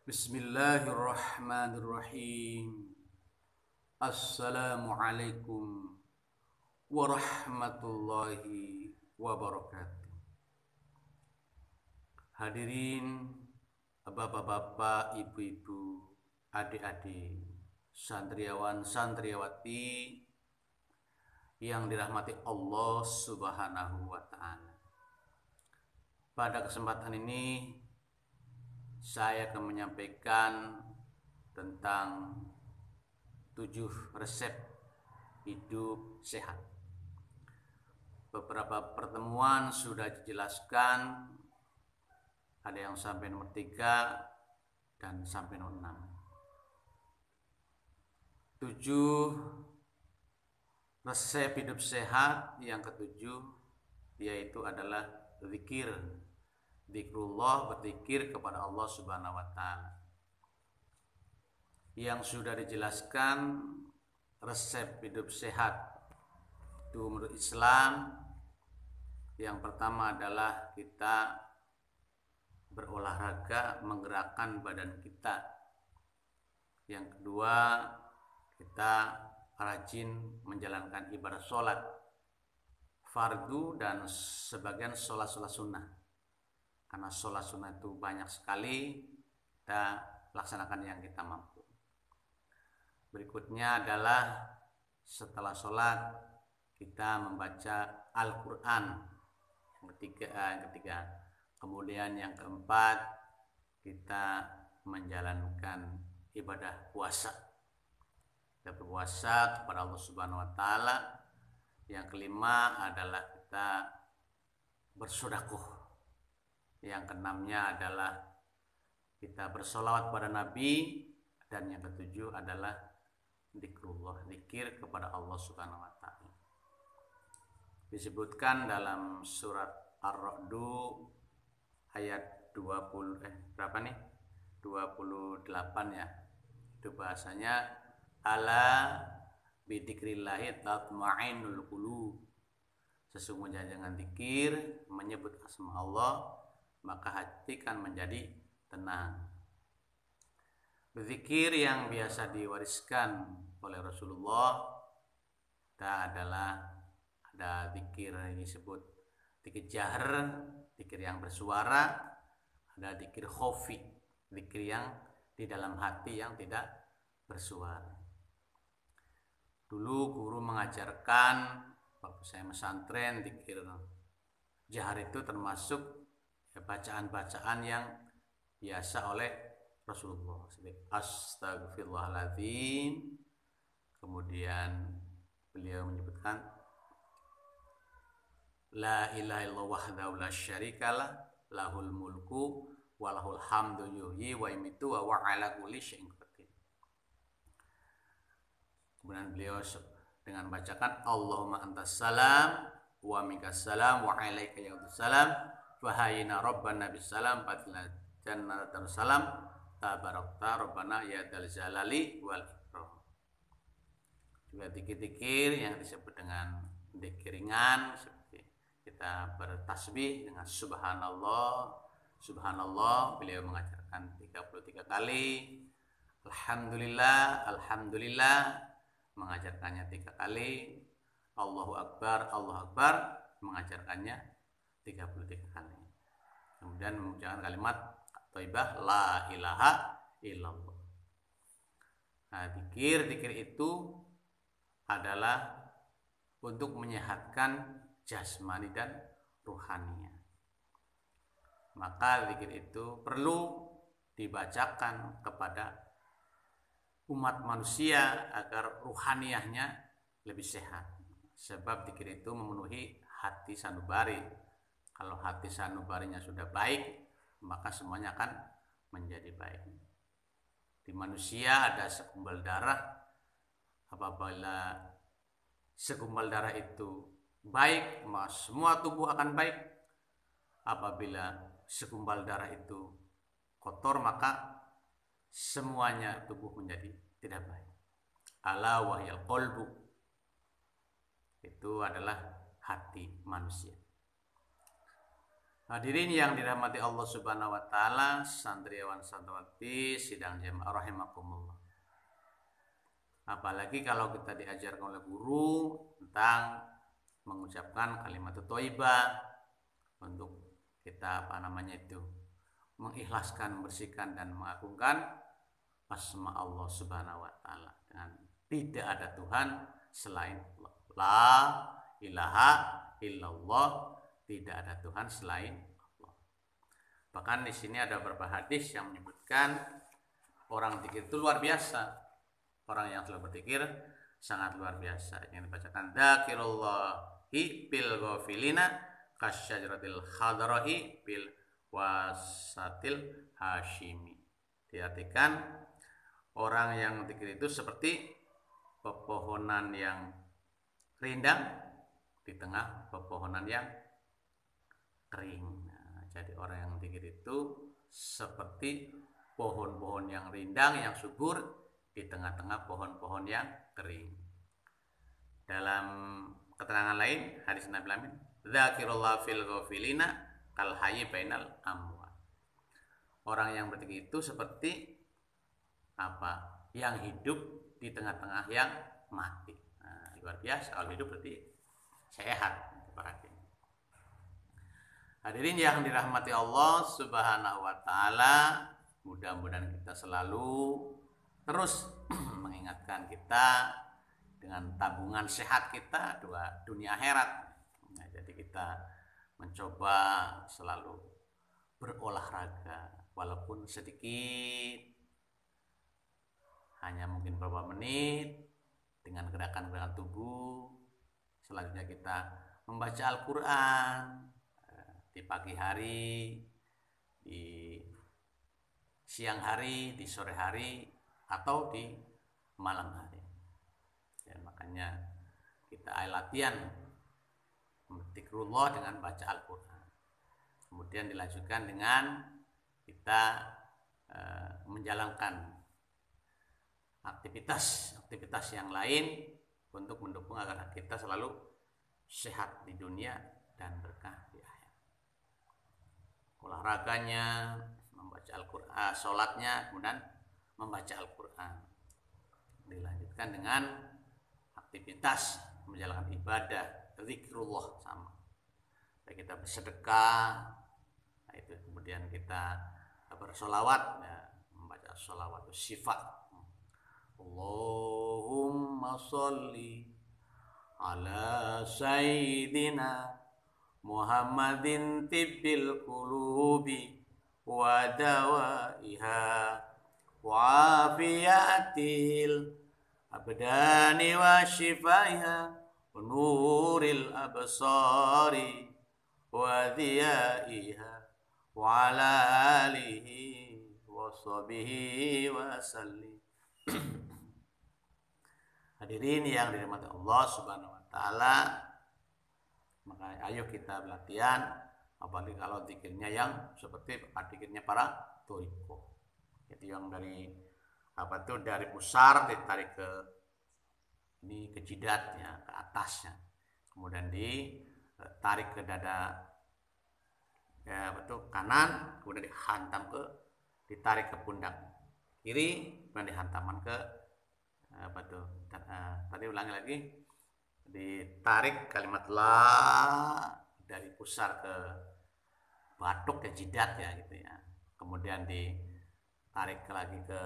Bismillahirrahmanirrahim. Assalamualaikum warahmatullahi wabarakatuh. Hadirin bapak-bapak, ibu-ibu, adik-adik, santriawan santriawati yang dirahmati Allah Subhanahu wa taala. Pada kesempatan ini saya akan menyampaikan tentang 7 resep hidup sehat. Beberapa pertemuan sudah dijelaskan, ada yang sampai nomor 3 dan sampai nomor 6. 7 resep hidup sehat yang ketujuh yaitu adalah zikir. Zikrullah, berzikir kepada Allah Subhanahu wa taala. Yang sudah dijelaskan resep hidup sehat itu menurut Islam. Yang pertama adalah kita berolahraga, menggerakkan badan kita. Yang kedua, kita rajin menjalankan ibadah sholat fardu dan sebagian sholat-sholat sunnah. Karena sholat sunnah itu banyak sekali, kita laksanakan yang kita mampu. Berikutnya adalah setelah sholat kita membaca Al-Quran. Yang ketiga. Kemudian yang keempat, kita menjalankan ibadah puasa. Kita berpuasa kepada Allah Subhanahu wa taala. Yang kelima adalah kita bersedekah. Yang keenamnya adalah kita bersolawat pada Nabi. Dan yang ketujuh adalah zikrullah, zikir kepada Allah Subhanahu wa taala. Disebutkan dalam surat Ar-Ra'du ayat 28 ya. Itu bahasanya ala bidzikrillahi tatma'innul qulub. Sesungguhnya dengan zikir, menyebut asma Allah, maka hati kan menjadi tenang. Berzikir yang biasa diwariskan oleh Rasulullah adalah ada zikir yang disebut zikir jahar, zikir yang bersuara, ada zikir khofi, zikir yang di dalam hati yang tidak bersuara. Dulu guru mengajarkan waktu saya pesantren, zikir jahar itu termasuk bacaan-bacaan yang biasa oleh Rasulullah. Astagfirullahaladzim. Kemudian beliau menyebutkan la ilaha illallah wahdahu la syarikalah, lahul mulku wa lahul hamdu yuhyi wa yumiitu wa ala kulli syai'in qadir. Kemudian beliau dengan bacakan Allahumma antas salam wa minkas salam wa alaika salam Wahayina Rabbana bisalam Fatilah Jannatan salam Tabarakta Rabbana ya dal jalali wal ikram. Juga dikir-dikir yang disebut dengan dikir ringan, seperti kita bertasbih dengan subhanallah. Subhanallah beliau mengajarkan 33 kali. Alhamdulillah, alhamdulillah mengajarkannya 3 kali. Allahu Akbar, Allahu Akbar mengajarkannya 33 kali. Kemudian mengucapkan kalimat thayyibah la ilaha illallah. Nah, zikir itu adalah untuk menyehatkan jasmani dan ruhaninya. Maka zikir itu perlu dibacakan kepada umat manusia agar ruhaniyahnya lebih sehat. Sebab zikir itu memenuhi hati sanubari. Kalau hati sanubarinya sudah baik, maka semuanya akan menjadi baik. Di manusia ada segumpal darah. Apabila segumpal darah itu baik, maka semua tubuh akan baik. Apabila segumpal darah itu kotor, maka semuanya tubuh menjadi tidak baik. Ala wahyal qalbu. Itu adalah hati manusia. Hadirin yang dirahmati Allah Subhanahu wa taala, santriwan santriwati sidang jamaah rahimakumullah. Apalagi kalau kita diajarkan oleh guru tentang mengucapkan kalimat thayyibah untuk kita mengikhlaskan, membersihkan dan mengagungkan asma Allah Subhanahu wa taala dengan tidak ada Tuhan selain Allah. La ilaha illallah, tidak ada Tuhan selain Allah. Bahkan di sini ada beberapa hadis yang menyebutkan orang zikir itu luar biasa. Orang yang selalu berzikir sangat luar biasa. Yang dibacakan dzakirullahi bil ghafilina kasyajaratil khadra'i bil wasatil hashimi. Diartikan orang yang zikir itu seperti pepohonan yang rindang di tengah pepohonan yang kering. Nah, jadi orang yang zikir itu seperti pohon-pohon yang rindang yang subur di tengah-tengah pohon-pohon yang kering. Dalam keterangan lain hadis Nabi Amin, dzakirullah fil ghafilina kal hayy bainal amwat. Orang yang berzikir itu seperti apa? Yang hidup di tengah-tengah yang mati. Nah, luar biasa. Kalau hidup berarti sehat. Hadirin yang dirahmati Allah Subhanahu wa taala, mudah-mudahan kita selalu terus mengingatkan kita dengan tabungan sehat kita dunia akhirat. Nah, jadi kita mencoba selalu berolahraga walaupun sedikit, hanya mungkin beberapa menit dengan gerakan-gerakan tubuh. Selanjutnya kita membaca Al-Quran di pagi hari, di siang hari, di sore hari, atau di malam hari. Dan makanya kita latihan zikrullah dengan baca Al-Quran. Kemudian dilanjutkan dengan kita menjalankan aktivitas yang lain untuk mendukung agar kita selalu sehat di dunia dan berkah di akhirat. Olahraganya, membaca Al-Quran, sholatnya, kemudian membaca Al-Quran. Dilanjutkan dengan aktivitas menjalankan ibadah, zikrullah sama. Baik kita bersedekah, nah itu kemudian kita bersolawat, ya, membaca solawat sifat. Allahumma sholli ala sayyidina Muhammadin tibbil qulubi wa dawaiha wa afiyatil abdani wa shifaiha wa nuril absari wa dhiyaiha wa ala alihi wa sahbihi wa sallim. Hadirin yang dirahmati Allah Subhanahu wa taala, maka ayo kita latihan, apalagi kalau zikirnya yang seperti zikirnya para thariqah. Itu yang dari dari pusar ditarik ke jidatnya, ke atasnya. Kemudian ditarik ke dada kanan, kemudian ditarik ke pundak kiri, kemudian dihantamkan ke tadi ulangi lagi. Ditarik kalimat la dari pusar ke batuk ke jidat ya gitu ya. Kemudian ditarik lagi ke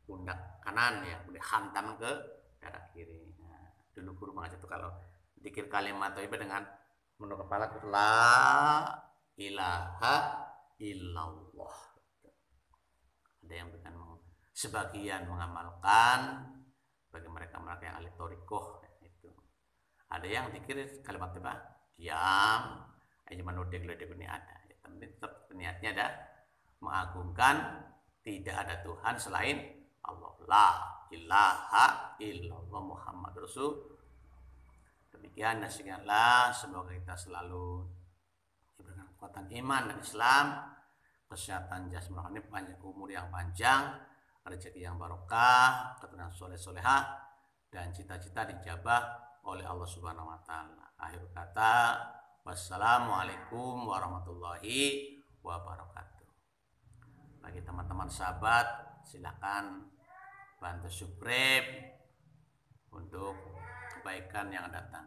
pundak kanan ya, kemudian hantam ke dada kiri. Nah, dulu guru mengajar itu kalau zikir kalimat thayyibah dengan menunduk kepala itu la ilaha illallah. Ada yang dengan sebagian mengamalkan bagi mereka yang ahli thariqah itu. Ada yang zikir kalimat thayyibah diam, cuma nudek-nudek ini ada. Ya, tetap niatnya ada mengagungkan tidak ada Tuhan selain Allah. La ilaha illallah Muhammad Rasul. Demikian nasihatlah, semoga kita selalu diberikan kekuatan iman dan Islam, kesehatan jasmani rohani, panjang umur yang panjang, rezeki yang barokah, keturunan soleh-solehah, dan cita-cita dijabah oleh Allah Subhanahu wa taala. Akhir kata, Wassalamualaikum warahmatullahi wabarakatuh. Bagi teman-teman sahabat, silakan bantu subscribe untuk kebaikan yang datang.